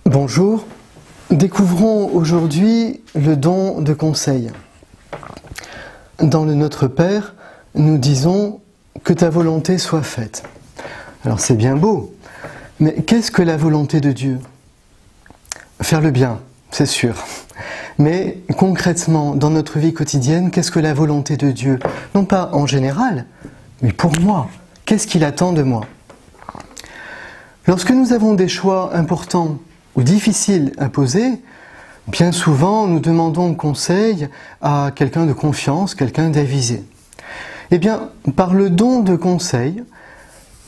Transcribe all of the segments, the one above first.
Bonjour, découvrons aujourd'hui le don de conseil. Dans le Notre Père, nous disons « que ta volonté soit faite ». Alors c'est bien beau, mais qu'est-ce que la volonté de Dieu? Faire le bien, c'est sûr. Mais concrètement, dans notre vie quotidienne, qu'est-ce que la volonté de Dieu? Non pas en général, mais pour moi. Qu'est-ce qu'il attend de moi? Lorsque nous avons des choix importants ou difficiles à poser, bien souvent nous demandons conseil à quelqu'un de confiance, quelqu'un d'avisé. Eh bien, par le don de conseil,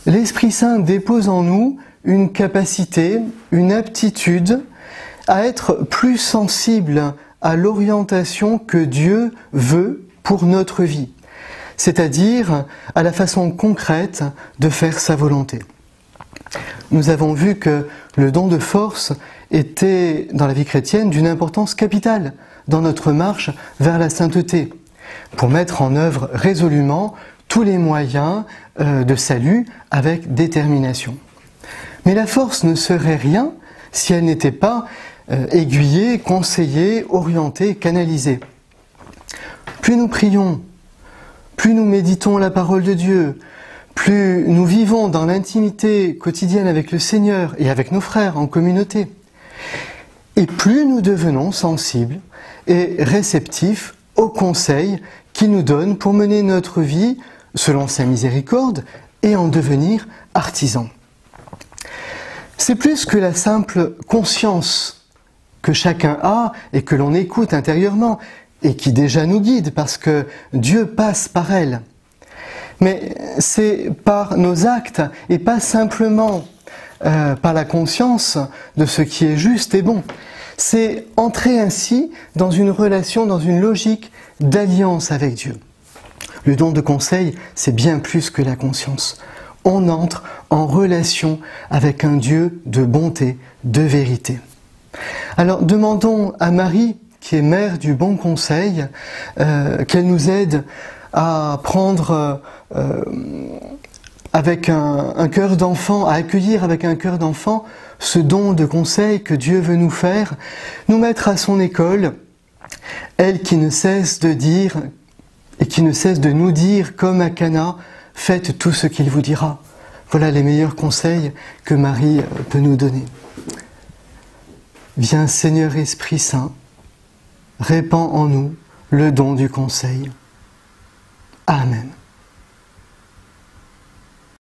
l'Esprit Saint dépose en nous une capacité, une aptitude à être plus sensible à l'orientation que Dieu veut pour notre vie, c'est-à-dire à la façon concrète de faire sa volonté. Nous avons vu que le don de force était, dans la vie chrétienne, d'une importance capitale dans notre marche vers la sainteté, pour mettre en œuvre résolument tous les moyens de salut avec détermination. Mais la force ne serait rien si elle n'était pas aiguillée, conseillée, orientée, canalisée. Plus nous prions, plus nous méditons la parole de Dieu, plus nous vivons dans l'intimité quotidienne avec le Seigneur et avec nos frères en communauté, et plus nous devenons sensibles et réceptifs aux conseils qu'il nous donne pour mener notre vie selon sa miséricorde et en devenir artisans. C'est plus que la simple conscience que chacun a et que l'on écoute intérieurement et qui déjà nous guide parce que Dieu passe par elle. Mais c'est par nos actes et pas simplement par la conscience de ce qui est juste et bon. C'est entrer ainsi dans une relation, dans une logique d'alliance avec Dieu. Le don de conseil, c'est bien plus que la conscience. On entre en relation avec un Dieu de bonté, de vérité. Alors demandons à Marie, qui est mère du bon conseil, qu'elle nous aide à prendre avec un cœur d'enfant, à accueillir avec un cœur d'enfant ce don de conseil que Dieu veut nous faire, nous mettre à son école, elle qui ne cesse de dire et qui ne cesse de nous dire comme à Cana, faites tout ce qu'il vous dira. Voilà les meilleurs conseils que Marie peut nous donner. Viens Seigneur Esprit Saint, répands en nous le don du conseil. Amen.